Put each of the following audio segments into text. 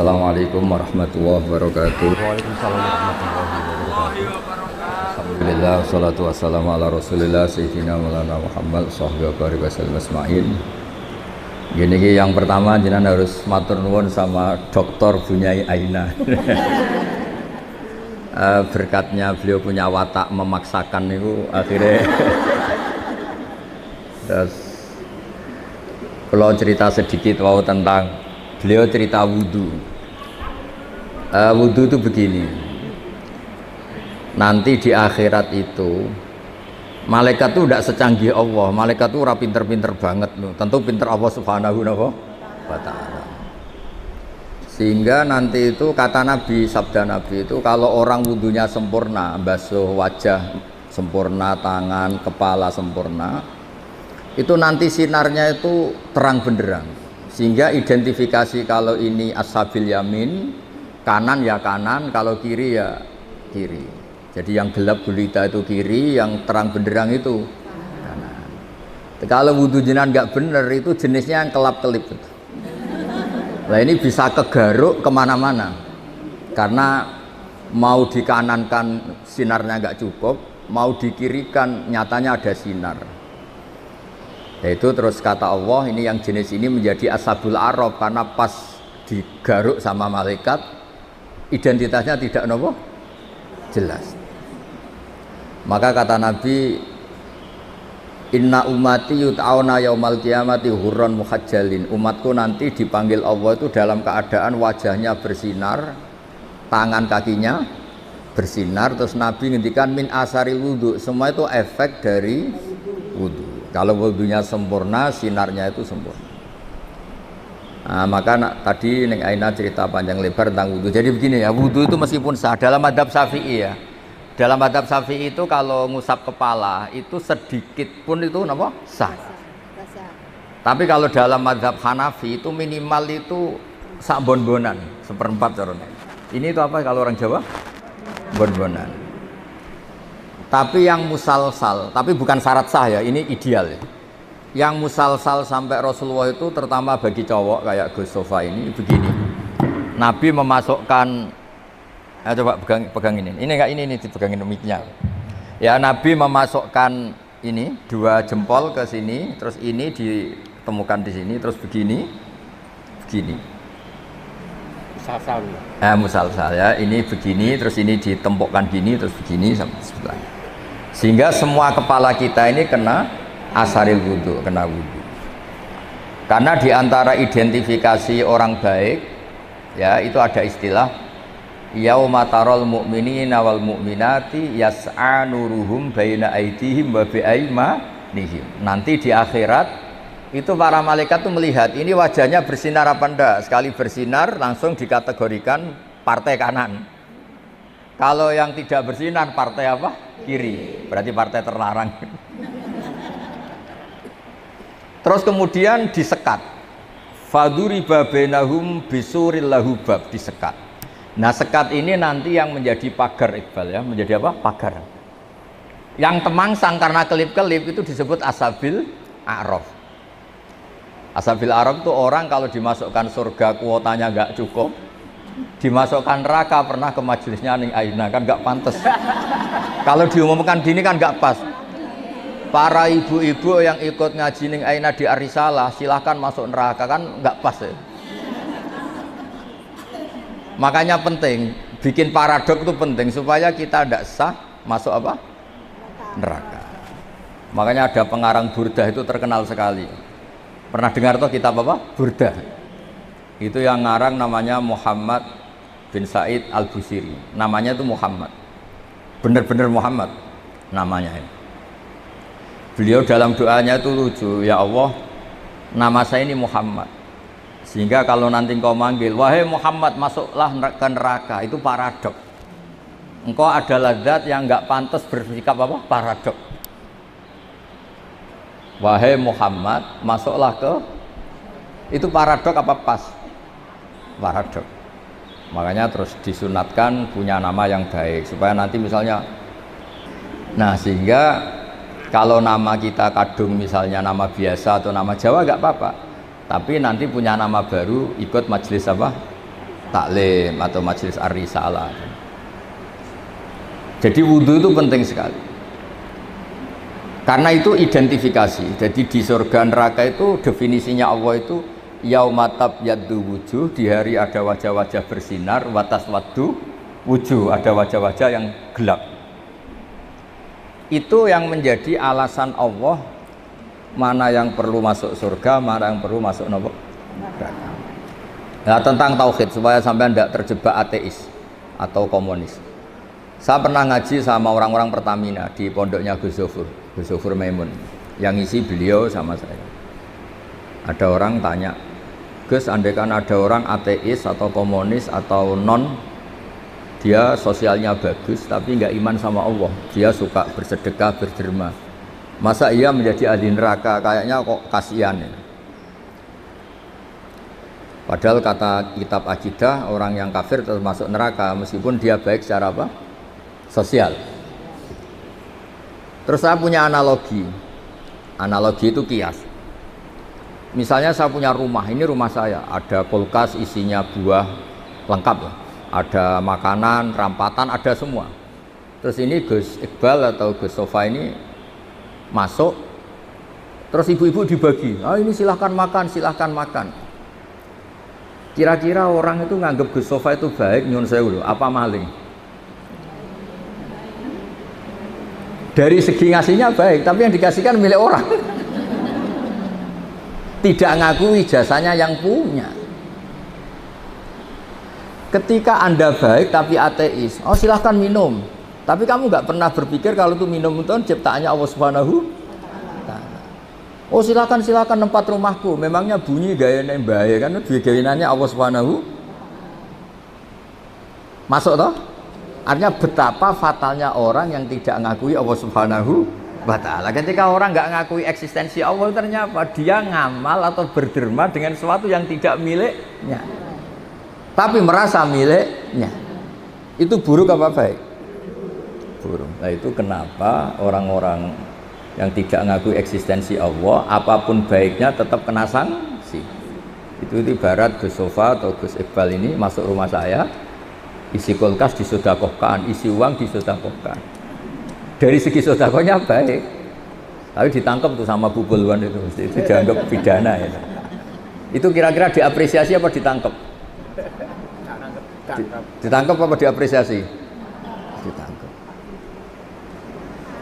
Assalamualaikum warahmatullahi wabarakatuh. Waalaikumsalam warahmatullahi wabarakatuh. Alhamdulillah, wassalatu wassalamu ala rasulillah Sayyidina Maulana Muhammad Sahbihi barik wasallam asma'in. Gini yang pertama jenengan harus matur nuwun sama Dr. Bunyai Aina. Berkatnya beliau punya watak memaksakan itu akhirnya. Terus kalau cerita sedikit tentang beliau cerita wudhu. Wudhu itu begini. Nanti di akhirat itu malaikat itu tidak secanggih Allah. Malaikat itu ora pinter-pinter banget loh. Tentu pinter Allah Subhanahu wa ta'ala. Sehingga nanti itu kata Nabi, sabda Nabi itu kalau orang wudhunya sempurna, basuh wajah sempurna, tangan, kepala sempurna, itu nanti sinarnya itu terang benderang. Sehingga identifikasi kalau ini ashabil yamin, kanan ya kanan, kalau kiri ya kiri. Jadi yang gelap gulita itu kiri, yang terang benderang itu kanan. Kalau wudhu jenengan nggak bener itu jenisnya yang kelap-kelip. Nah ini bisa kegaruk kemana-mana karena mau dikanankan sinarnya nggak cukup, mau dikirikan nyatanya ada sinar. Yaitu terus kata Allah ini yang jenis ini menjadi ashabul araf karena pas digaruk sama malaikat identitasnya tidak jelas. Maka kata Nabi, inna ummati yut'auna yaumal qiyamati hurran muhajjalin. Umatku nanti dipanggil Allah itu dalam keadaan wajahnya bersinar, tangan kakinya bersinar. Terus Nabi ngendikan min asaril wudhu, semua itu efek dari wudhu. Kalau wudhunya sempurna, sinarnya itu sempurna. Nah, maka tadi Neng Aina cerita panjang lebar tentang wudhu. Jadi begini ya, wudhu itu meskipun sah dalam madhab Syafi'i ya. Dalam madhab Syafi'i itu kalau ngusap kepala itu sedikit pun itu sah. Tapi kalau dalam madhab Hanafi itu minimal itu sak bon-bonan, seperempat caranya. Ini itu apa kalau orang Jawa? Bon-bonan. Tapi yang musalsal, tapi bukan syarat sah ya, ini ideal ya. Yang musalsal sampai Rasulullah itu terutama bagi cowok kayak Gus Sofa ini begini. Nabi memasukkan coba pegang ini. Ini enggak ini dipegangin mic-nya. Ya Nabi memasukkan ini dua jempol ke sini, terus ini ditemukan di sini, terus begini. Musalsal. Musalsal ya. Ini begini, terus ini ditempokkan gini, terus begini sampai sebelah. Sehingga semua kepala kita ini kena asaril wudhu, kena wudhu. Karena diantara identifikasi orang baik, ya itu ada istilah yauma taral mu'minina wal mu'minati yas'a nuruhum baina aydihim wa bi'aymanihim. Nanti di akhirat itu para malaikat tuh melihat ini wajahnya bersinar apa enggak. Sekali bersinar langsung dikategorikan partai kanan. Kalau yang tidak bersinar partai apa? Kiri. Berarti partai terlarang. Terus kemudian disekat. Faduriba bainahum bisuril lahu bab, disekat. Nah sekat ini nanti yang menjadi pagar Iqbal ya, menjadi apa? Pagar. Yang temangsang karena kelip-kelip itu disebut ashabil a'raf. Ashabil a'raf itu orang kalau dimasukkan surga kuotanya nggak cukup, dimasukkan neraka pernah ke majelisnya Ning Aina kan nggak pantas. Kalau diumumkan gini kan nggak pas. Para ibu-ibu yang ikut ngaji Ning Aina di Arisalah silahkan masuk neraka kan nggak pas ya. Makanya penting, bikin paradok itu penting supaya kita tidak sah masuk apa? Neraka. Makanya ada pengarang Burdah itu terkenal sekali. Pernah dengar tuh kitab apa? Burdah. Itu yang ngarang namanya Muhammad bin Said Al-Busiri. Namanya itu Muhammad. Bener-bener Muhammad namanya. Beliau dalam doanya itu lucu, ya Allah, nama saya ini Muhammad. Sehingga kalau nanti engkau manggil, wahai Muhammad masuklah ke neraka, itu paradok. Engkau adalah zat yang nggak pantas bersikap apa? Paradok. Wahai Muhammad masuklah ke, itu paradok apa pas? Paradok. Makanya terus disunatkan punya nama yang baik supaya nanti misalnya, nah sehingga kalau nama kita kadung misalnya nama biasa atau nama Jawa nggak apa-apa. Tapi nanti punya nama baru ikut majelis apa? taklim atau majelis ar-risalah. Jadi wudhu itu penting sekali. Karena itu identifikasi. Jadi di surga neraka itu definisinya Allah itu yaumatab yaddu wujuh, di hari ada wajah-wajah bersinar, watas waddu wujuh, ada wajah-wajah yang gelap. Itu yang menjadi alasan Allah mana yang perlu masuk surga, mana yang perlu masuk neraka. Nah, tentang tauhid supaya sampai tidak terjebak ateis atau komunis. Saya pernah ngaji sama orang-orang Pertamina di pondoknya Gus Zofur Maimun, yang isi beliau sama saya. Ada orang tanya, Gus, andaikan ada orang ateis atau komunis atau non, dia sosialnya bagus tapi nggak iman sama Allah, dia suka bersedekah, berderma, masa ia menjadi ahli neraka? Kayaknya kok kasihan ya. Padahal kata kitab akidah, orang yang kafir tetap masuk neraka meskipun dia baik secara apa? Sosial. Terus saya punya analogi. Analogi itu kias. Misalnya saya punya rumah, ini rumah saya, ada kulkas isinya buah lengkap ya. Ada makanan, rampatan, ada semua. Terus ini Gus Iqbal atau Gus Sofa ini masuk, terus ibu-ibu dibagi, ini silahkan makan, silahkan makan. Kira-kira orang itu nganggap Gus Sofa itu baik, nyun sewu loh, apa maling? Dari segi ngasihnya baik, tapi yang dikasihkan milik orang. Tidak ngakui jasanya yang punya. Ketika Anda baik tapi ateis, silahkan minum, tapi kamu nggak pernah berpikir kalau itu minum itu ciptaannya Allah Subhanahu wa Ta'ala. Silakan tempat rumahku, memangnya bunyi gayanya bahaya kan, gayaannya Allah Subhanahu. Masuk toh? Artinya betapa fatalnya orang yang tidak ngakui Allah Subhanahu wa Ta'ala. Ketika orang nggak ngakui eksistensi Allah, ternyata dia ngamal atau berderma dengan sesuatu yang tidak miliknya, tapi merasa miliknya. Itu buruk apa baik? Buruk. Nah, itu kenapa orang-orang yang tidak ngakui eksistensi Allah, apapun baiknya tetap kena sanksi. Itu ibarat Gus Sofa atau Gus Iqbal ini masuk rumah saya, isi kulkas disedekahkan, isi uang disedekahkan. Dari segi sedekahnya baik, tapi ditangkap tuh sama Bu Bulwan itu dianggap pidana ya. Itu kira-kira diapresiasi apa ditangkap? Ditangkap apa diapresiasi? Ditangkap.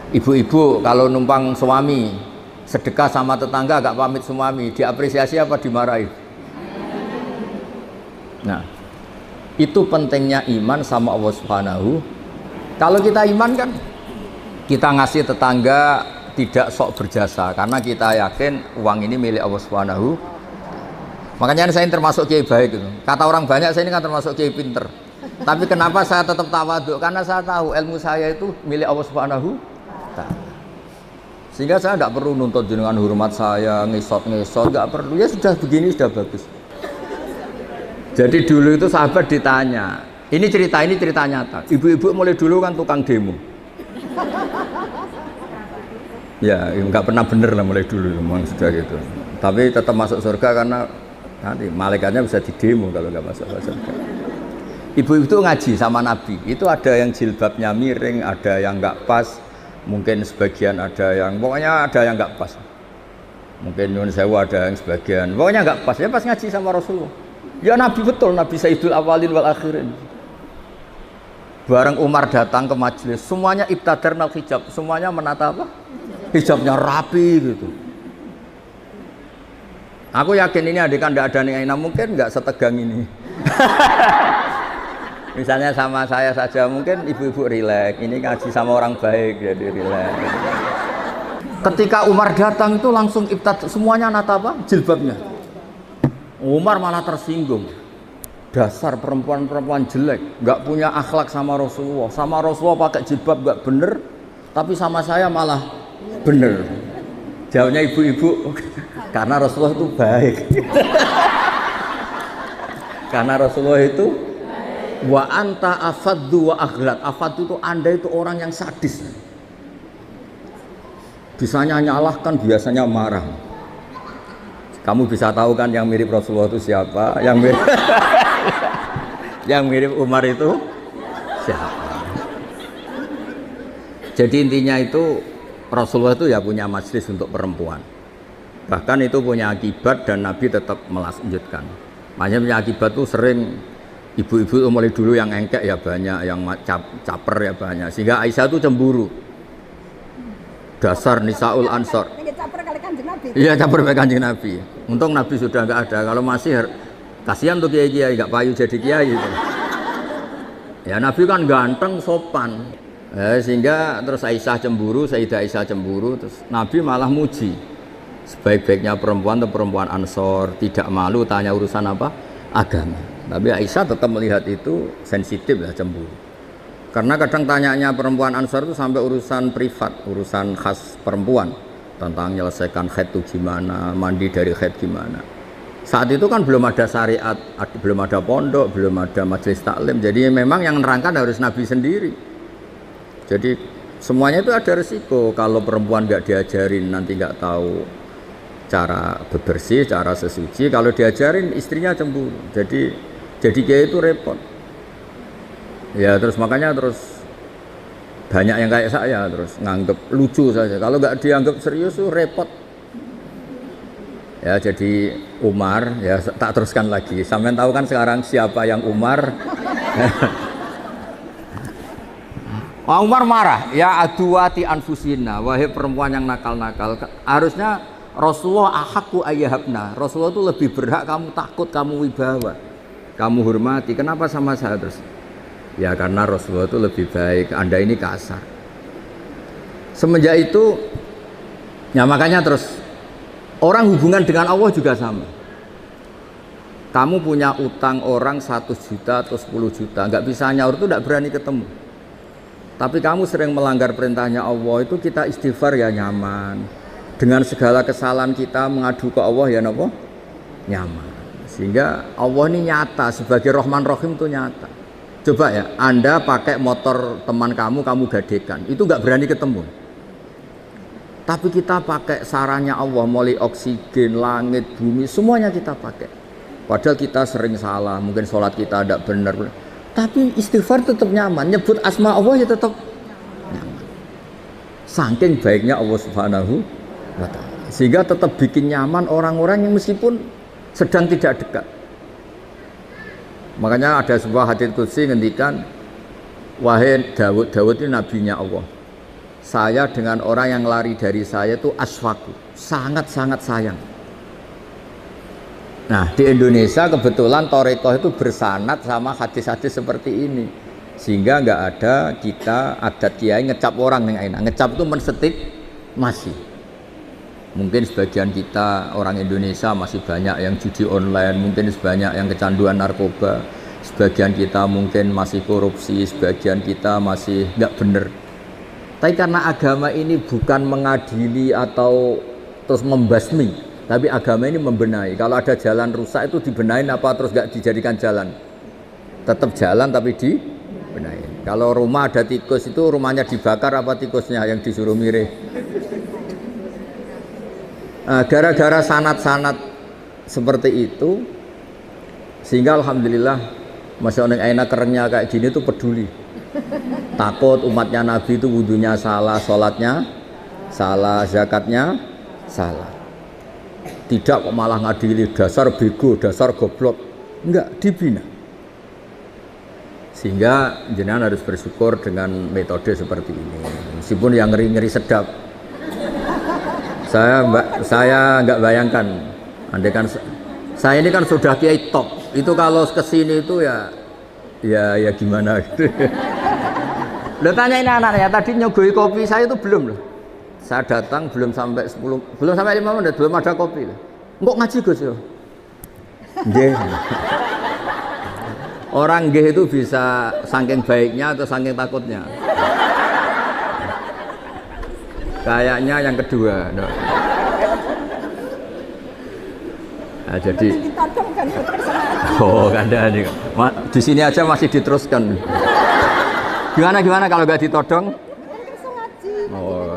Ibu-ibu kalau numpang suami sedekah sama tetangga gak pamit suami, diapresiasi apa dimarahi? Nah, itu pentingnya iman sama Allah Subhanahu. Kalau kita iman kan kita ngasih tetangga tidak sok berjasa karena kita yakin uang ini milik Allah Subhanahu. Makanya saya termasuk kiai baik gitu. Kata orang banyak saya ini kan termasuk kiai pinter. Tapi kenapa saya tetap tawaduk? Karena saya tahu ilmu saya itu milik Allah Subhanahu. Sehingga saya tidak perlu nuntut jenengan hormat saya, ngesot-ngesot, nggak perlu. Ya sudah begini sudah bagus. Jadi dulu itu sahabat ditanya, ini cerita nyata. Ibu-ibu mulai dulu kan tukang demo. Ya nggak pernah bener lah mulai dulu, memang sudah gitu. Tapi tetap masuk surga karena nanti malaikatnya bisa didemo kalau nggak masuk surga. Ibu itu ngaji sama Nabi, itu ada yang jilbabnya miring, ada yang nggak pas, mungkin sebagian ada yang, pokoknya ada yang nggak pas. Mungkin nyun sewu ada yang sebagian, pokoknya nggak pas. Ya pas ngaji sama Rasulullah. Ya Nabi betul, Nabi Sayyidul Awalin wal Akhirin. Bareng Umar datang ke majelis, semuanya ibtadarnal hijab, semuanya menata apa? Hijabnya rapi gitu. Aku yakin ini adekan tidak ada nih, mungkin nggak setegang ini. Misalnya sama saya saja, mungkin ibu-ibu rileks, ini ngaji sama orang baik jadi rileks. Ketika Umar datang itu langsung ibtad, semuanya nata apa? Jilbabnya. Umar malah tersinggung. Dasar perempuan-perempuan jelek, nggak punya akhlak sama Rasulullah. Sama Rasulullah pakai jilbab nggak bener, tapi sama saya malah bener. Jawabnya ibu-ibu, karena Rasulullah itu baik. Karena Rasulullah itu wa anta afaddu wa aghlad. Afaddu itu Anda itu orang yang sadis. Bisanya nyalahkan, biasanya marah. Kamu bisa tahu kan yang mirip Rasulullah itu siapa? Yang mirip Yang mirip Umar itu siapa? Jadi intinya itu Rasulullah itu ya punya majelis untuk perempuan. Bahkan itu punya akibat dan Nabi tetap melanjutkan. Makanya punya akibat tuh sering ibu-ibu mulai dulu yang engkek ya banyak, yang caper ya banyak. Sehingga Aisyah itu cemburu. Dasar Nisaul Ansor. Iya caper kali Kanjeng Nabi. Untung Nabi sudah nggak ada. Kalau masih kasihan tuh kiai-kiai nggak payu jadi kiai itu. Ya Nabi kan ganteng, sopan. Sehingga terus Aisyah cemburu, Sayyidah Aisyah cemburu, terus Nabi malah muji. Sebaik-baiknya perempuan atau perempuan Ansor, tidak malu tanya urusan apa? Agama. Tapi Aisyah tetap melihat itu sensitif lah, cemburu. Karena kadang tanyanya perempuan Ansor itu sampai urusan privat, urusan khas perempuan, tentang menyelesaikan haid itu gimana, mandi dari haid gimana. Saat itu kan belum ada syariat, belum ada pondok, belum ada majelis taklim. Jadi memang yang nerangkan harus Nabi sendiri. Jadi semuanya itu ada resiko. Kalau perempuan nggak diajarin nanti nggak tahu cara bebersih, cara sesuci. Kalau diajarin istrinya cemburu. Jadi kiai itu repot. Ya terus makanya terus banyak yang kayak saya terus nganggep lucu saja. Kalau nggak dianggap serius tuh repot. Ya jadi Umar ya tak teruskan lagi. Sampai tahu kan sekarang siapa yang Umar? Umar marah. Ya aduwati anfusina, wahai perempuan yang nakal-nakal. Harusnya Rasulullah ahakku ayyahabna. Rasulullah itu lebih berhak kamu takut, kamu wibawa, kamu hormati. Kenapa sama saya terus? Ya karena Rasulullah itu lebih baik. Anda ini kasar. Semenjak itu, ya makanya terus orang hubungan dengan Allah juga sama. Kamu punya utang orang 1 juta atau 10 juta, nggak bisa nyaur itu nggak berani ketemu. Tapi kamu sering melanggar perintahnya Allah, itu kita istighfar ya nyaman. Dengan segala kesalahan kita mengadu ke Allah ya nopo nyaman. Sehingga Allah ini nyata sebagai Rahman Rahim itu nyata. Coba ya, Anda pakai motor teman kamu gadekan, itu nggak berani ketemu. Tapi kita pakai sarannya Allah, mulai oksigen, langit, bumi, semuanya kita pakai. Padahal kita sering salah, mungkin sholat kita tidak benar. Tapi istighfar tetap nyaman, nyebut asma Allah ya tetap nyaman. Saking baiknya Allah Subhanahu wa Ta'ala. Sehingga tetap bikin nyaman orang-orang yang meskipun sedang tidak dekat. Makanya ada sebuah hadits qudsi ngendikan, wahai Daud ini nabinya Allah. Saya dengan orang yang lari dari saya itu aswaku, sangat-sangat sayang. Nah di Indonesia kebetulan Thariqah itu bersanad sama hadis-hadis seperti ini. Sehingga nggak ada kita adat kiai ngecap orang yang enak. Ngecap itu mensetik masih. Mungkin sebagian kita orang Indonesia masih banyak yang judi online, mungkin sebanyak yang kecanduan narkoba, sebagian kita mungkin masih korupsi, sebagian kita masih nggak bener. Tapi karena agama ini bukan mengadili atau terus membasmi, tapi agama ini membenahi. Kalau ada jalan rusak itu dibenahin apa terus nggak dijadikan jalan? Tetap jalan tapi dibenahin. Kalau rumah ada tikus itu rumahnya dibakar apa tikusnya yang disuruh mirih? Gara-gara sanat-sanat seperti itu, sehingga alhamdulillah masya Allah enak kerennya kayak gini tuh peduli. Takut umatnya Nabi itu wudunya salah, sholatnya salah, zakatnya salah. Tidak kok malah ngadili dasar bego, dasar goblok. Enggak, dibina. Sehingga jenengan harus bersyukur dengan metode seperti ini. Meskipun yang ngeri-ngeri sedap. Saya nggak bayangkan, andai kan saya ini kan sudah kiai top, itu kalau kesini itu ya gimana gitu. Lo tanyain anak-anaknya tadi nyogoi kopi saya itu belum loh. Saya datang belum sampai 5 menit belum ada kopi. Kok ngaji Gus yo? Nggih. Orang nggih itu bisa saking baiknya atau saking takutnya. Kayaknya yang kedua. Nah, jadi kan ada nih. Di sini aja masih diteruskan. Gimana kalau nggak ditodong? Oh.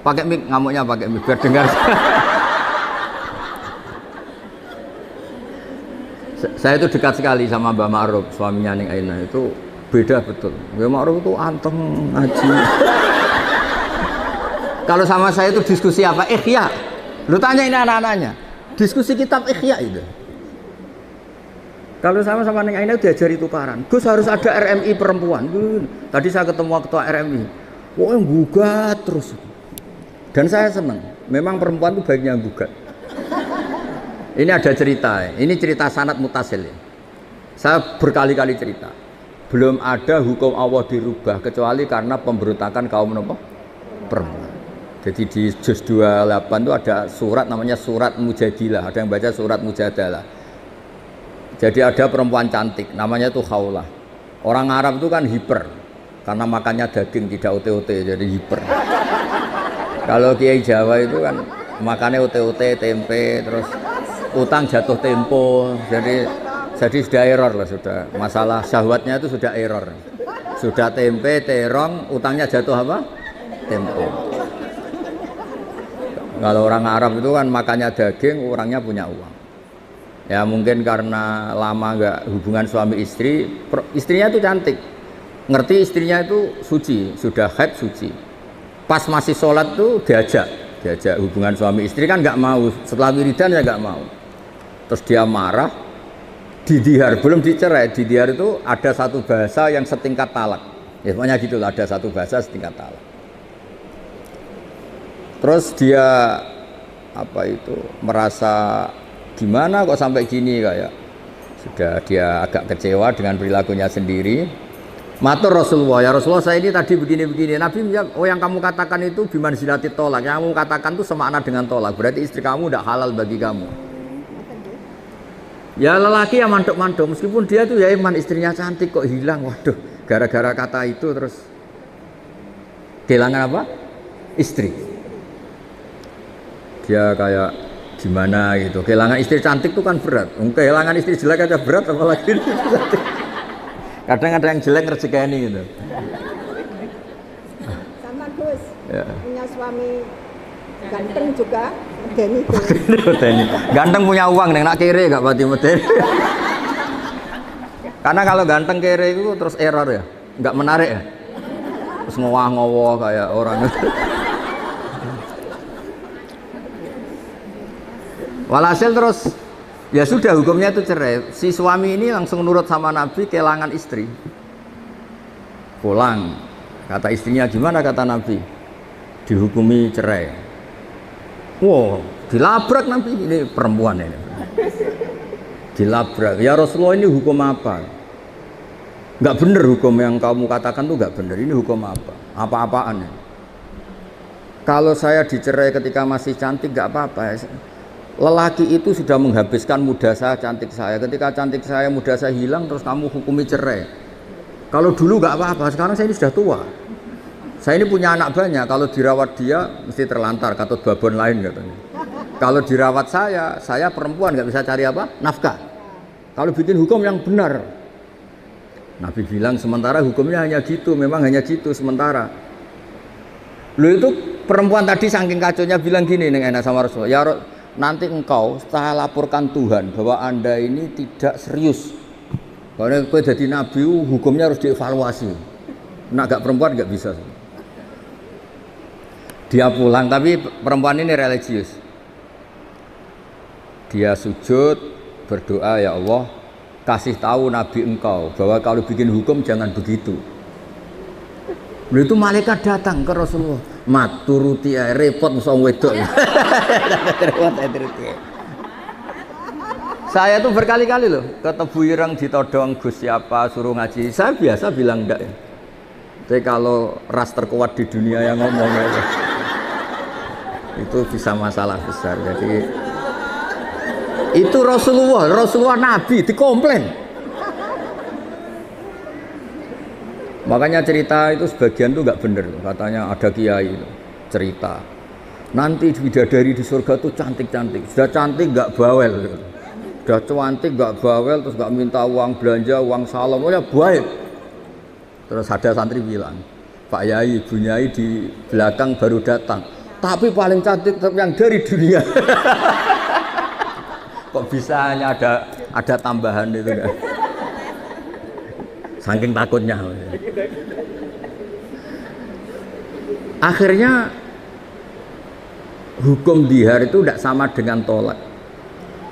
Pakai mic, ngamuknya pakai mic biar dengar. Saya itu dekat sekali sama Mbak Ma'ruf, suaminya Ning Aina itu beda betul. Mbak Ma'ruf itu anteng ngaji. Kalau sama saya itu diskusi apa? Ikhya. Lu tanya ini anak-anaknya. Diskusi kitab Ikhya itu. Kalau sama Ning Aina diajari tukaran. Gus harus ada RMI perempuan. Tadi saya ketemu ketua RMI. Wah, gugat terus. Dan saya senang. Memang perempuan itu baiknya gugat. Ini ada cerita. Ini cerita sanad mutasil. Saya berkali-kali cerita. Belum ada hukum Allah dirubah kecuali karena pemberontakan kaum perempuan. Jadi di juz 28 itu ada surat namanya surat Mujadilah, ada yang baca surat Mujadalah. Jadi ada perempuan cantik, namanya itu Khawlah. Orang Arab itu kan hiper, karena makannya daging tidak ote-ote, jadi hiper. Kalau Kiai Jawa itu kan makannya ote-ote, tempe, terus utang jatuh tempo, jadi sudah error lah sudah. Masalah syahwatnya itu sudah error. Sudah tempe, terong, utangnya jatuh apa? Tempo. Kalau orang Arab itu kan makannya daging, orangnya punya uang. Ya mungkin karena lama nggak hubungan suami istri, istrinya itu cantik. Ngerti istrinya itu suci, sudah haid suci. Pas masih sholat tuh diajak hubungan suami istri kan nggak mau. Setelah wiridan ya nggak mau. Terus dia marah, didihar, belum dicerai. Didihar itu ada satu bahasa yang setingkat talak. Ya pokoknya gitu lah, ada satu bahasa setingkat talak. Terus dia merasa gimana kok sampai gini, kayak sudah dia agak kecewa dengan perilakunya sendiri. Matur Rasulullah, ya Rasulullah saya ini tadi begini-begini. Nabi menjawab, oh yang kamu katakan itu bimanzilati tolak, yang kamu katakan itu semakna dengan tolak, berarti istri kamu tidak halal bagi kamu. Ya lelaki yang mandok-mandok, meskipun dia tuh ya iman, istrinya cantik kok hilang, waduh, gara-gara kata itu terus kehilangan apa? Istri. Dia kayak gimana gitu, kehilangan istri cantik itu kan berat. Kehilangan istri jelek aja berat, apalagi ini cantik. Kadang ada yang jelek ngerjekani gitu. Sama Gus, ya. Punya suami ganteng juga, medeni itu. Ganteng punya uang, nak kere gak berarti medeni. Karena kalau ganteng kere itu terus error ya, nggak menarik ya. Terus ngowah-ngowah kayak orang. Walhasil terus ya sudah hukumnya itu cerai. Si suami ini langsung nurut sama Nabi, kehilangan istri. Pulang. Kata istrinya gimana kata Nabi? Dihukumi cerai. Wow, dilabrak Nabi, ini perempuan ini. Dilabrak. Ya Rasulullah ini hukum apa? Enggak benar hukum yang kamu katakan tuh enggak benar. Ini hukum apa? Apa-apaan ya? Kalau saya dicerai ketika masih cantik enggak apa-apa. Lelaki itu sudah menghabiskan muda saya, cantik saya. Ketika cantik saya, muda saya hilang, terus kamu hukumi cerai. Kalau dulu nggak apa-apa, sekarang saya ini sudah tua. Saya ini punya anak banyak. Kalau dirawat dia, mesti terlantar, katut babon lain katanya. Kalau dirawat saya perempuan nggak bisa cari apa? Nafkah. Kalau bikin hukum yang benar, Nabi bilang sementara hukumnya hanya gitu, memang hanya gitu sementara. Lu itu perempuan tadi saking kacaunya bilang gini nih enak sama Rasulullah. Ya nanti engkau saya laporkan Tuhan bahwa anda ini tidak serius. Karena kau jadi nabi hukumnya harus dievaluasi. Nak gak perempuan gak bisa. Dia pulang tapi perempuan ini religius. Dia sujud berdoa, ya Allah kasih tahu nabi engkau bahwa kalau bikin hukum jangan begitu. Lalu itu malaikat datang ke Rasulullah. Mat turuti repot musuh wedok. Saya tuh berkali-kali loh ketemu ireng ditodong Gus siapa suruh ngaji. Saya biasa bilang enggak ya. Tapi kalau ras terkuat di dunia yang ngomong itu bisa masalah besar. Jadi itu Rasulullah Nabi dikomplain. Makanya cerita itu sebagian tuh nggak bener. Katanya ada kiai cerita nanti bidadari di surga tuh cantik-cantik, sudah cantik nggak bawel, sudah cantik nggak bawel, terus nggak minta uang belanja, uang salam, oh ya baik. Terus ada santri bilang, Pak Yai, Bu Nyai di belakang baru datang, tapi paling cantik yang dari dunia. Kok bisa hanya ada tambahan itu kan. Saking takutnya. Akhirnya hukum dihar itu tidak sama dengan tolak.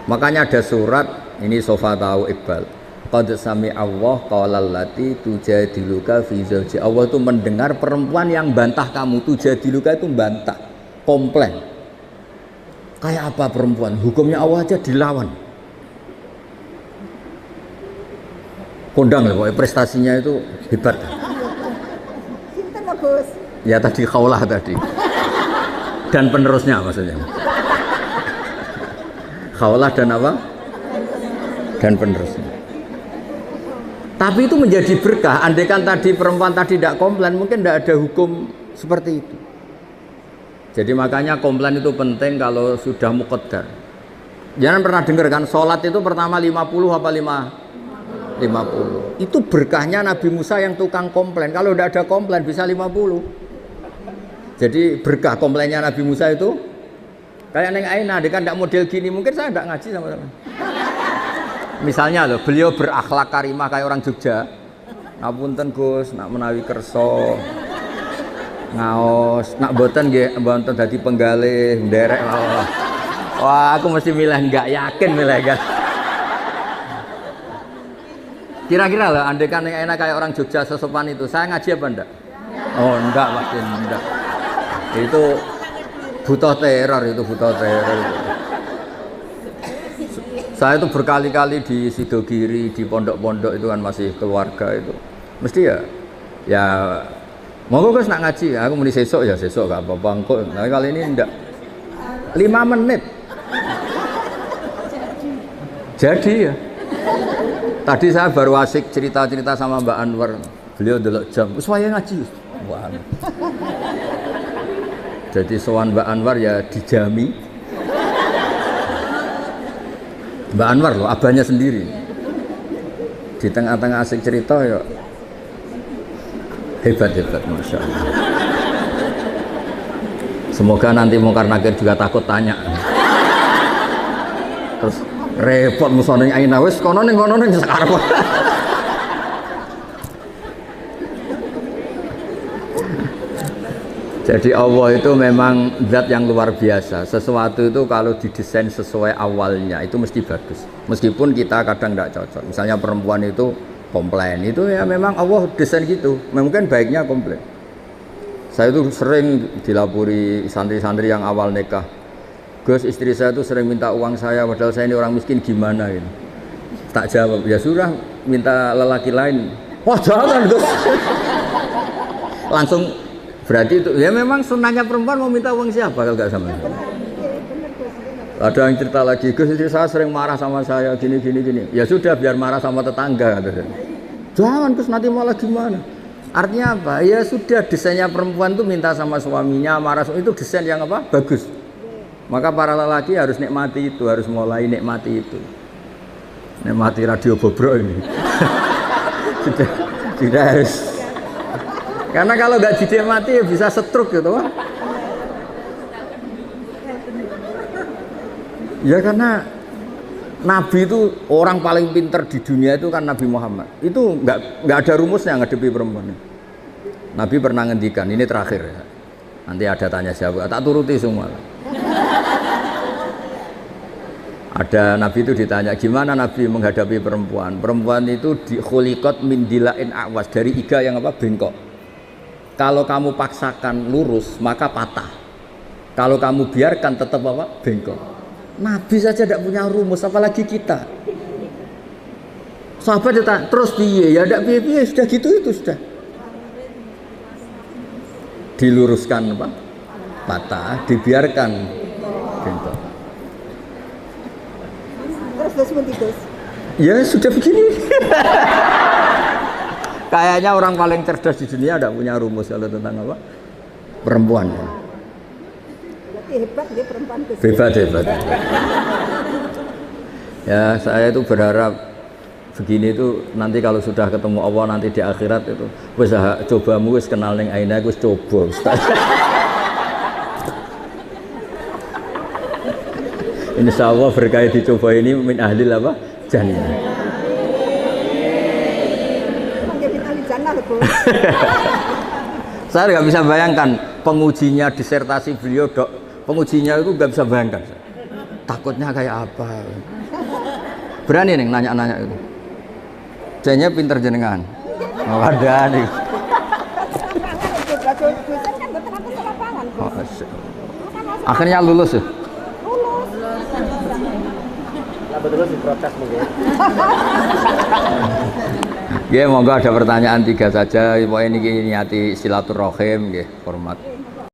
Makanya ada surat ini Sofa tahu Iqbal. Qad sami Allah qaulal lati tujadiluka fi zawji. Allah itu mendengar perempuan yang bantah kamu. Tujadiluka itu bantah, komplain. Kayak apa perempuan? Hukumnya Allah aja dilawan. Kondang lah, pokoknya prestasinya itu hebat. Sinten Gus? Ya tadi Khaulah tadi. Dan penerusnya maksudnya. Khaulah dan apa? Dan penerusnya. Tapi itu menjadi berkah. Andaikan tadi perempuan tadi tidak komplain, mungkin tidak ada hukum seperti itu. Jadi makanya komplain itu penting kalau sudah muqaddar. Jangan pernah dengar kan sholat itu pertama 50 apa 50. Itu berkahnya Nabi Musa yang tukang komplain. Kalau tidak ada komplain bisa 50. Jadi berkah komplainnya Nabi Musa itu kayak Neng Aina, dia kan tidak model gini, mungkin saya tidak ngaji sama-sama. Misalnya loh, beliau berakhlak karimah kayak orang Jogja. Ngapunten Gus, nak menawi kerso, ngaos, nak boten nggih, mboten dadi penggalih, nderek lah. Wah, aku mesti milih enggak, yakin milih enggak. Kira-kira loh, andai kan yang enak kayak orang Jogja sesopan itu, saya ngaji apa enggak? Oh enggak, pasti enggak. Itu butuh teror, itu butuh teror. Saya itu berkali-kali di Sidogiri, di pondok-pondok itu kan masih keluarga itu. Mesti ya monggo Gus nak ngaji, aku muni sesuk ya sesuk gak apa-apa engko. Nah kali ini enggak. 5 menit. Jadi ya. Tadi saya baru asik cerita-cerita sama Mbak Anwar. Beliau delok jam, "Wis wayahe ngaji." Wah. Jadi sowan Mbak Anwar ya dijami. Mbak Anwar loh, abahnya sendiri. Di tengah-tengah asik cerita ya hebat-hebat, Masya Allah. Semoga nanti Mungkar Nakir juga takut tanya. Terus repot musoning Aina wis kono ning sekarang. Jadi Allah itu memang zat yang luar biasa. Sesuatu itu kalau didesain sesuai awalnya itu mesti bagus. Meskipun kita kadang tidak cocok. Misalnya perempuan itu komplain, itu ya memang Allah desain gitu. Mungkin baiknya komplain. Saya itu sering dilapori santri-santri yang awal nikah. Gus, istri saya itu sering minta uang saya, padahal saya ini orang miskin, gimana gitu. Tak jawab, ya sudah minta lelaki lain. Wah jangan Gus. Langsung. Berarti itu ya memang sunnahnya perempuan mau minta uang siapa kalau nggak sama. Ada yang cerita lagi, Gus istri saya sering marah sama saya gini. Ya sudah biar marah sama tetangga. Jangan Gus nanti malah gimana. Artinya apa? Ya sudah desainnya perempuan itu minta sama suaminya marah itu desain yang apa? Bagus. Maka para lelaki harus nikmati itu, harus mulai nikmati itu. Nikmati radio bobrok ini. sudah harus. Karena kalau nggak dinikmati ya bisa stroke gitu. Ya karena Nabi itu orang paling pinter di dunia itu kan Nabi Muhammad. Itu nggak ada rumusnya ngadepi perempuan. Nabi pernah ngendikan, ini terakhir ya. Nanti ada tanya jawab, tak turuti semua. Ada Nabi itu ditanya, gimana Nabi menghadapi perempuan? Perempuan itu khuliqat min dilain awas, dari iga yang apa? Bengkok. Kalau kamu paksakan lurus maka patah. Kalau kamu biarkan tetap apa? Bengkok. Nabi saja tidak punya rumus, apalagi kita. Sahabat ditanya, terus piye? Ya tidak piye-piye, sudah gitu itu sudah. Diluruskan apa? Patah, dibiarkan bengkok. Terus ya sudah begini. Kayaknya orang paling cerdas di dunia tidak punya rumus kalau tentang apa? Perempuan. Berarti hebat dia perempuan itu. Hebat. Ya saya itu berharap begini itu nanti kalau sudah ketemu Allah nanti di akhirat itu wis cobamu wis kenal ning Aina wis coba Ustaz. Insya Allah berkait dicoba ini min ahlil apa? Jannah. Mangke bin ahli jannah lho, Gus. Saya nggak bisa bayangkan pengujinya disertasi beliau, dok. Pengujinya itu nggak bisa bayangkan. Takutnya kayak apa? Berani nih nanya-nanya itu. Jadinya pinter jenengan. Oh, ada nih. Dosen kan mboten aku selapangan, Gus. Oh, akhirnya lulus ya? Lah betul diprotes mungkin. Ya, monggo ada pertanyaan 3 saja. Pokoknya ini niati silaturahim, nggih, hormat.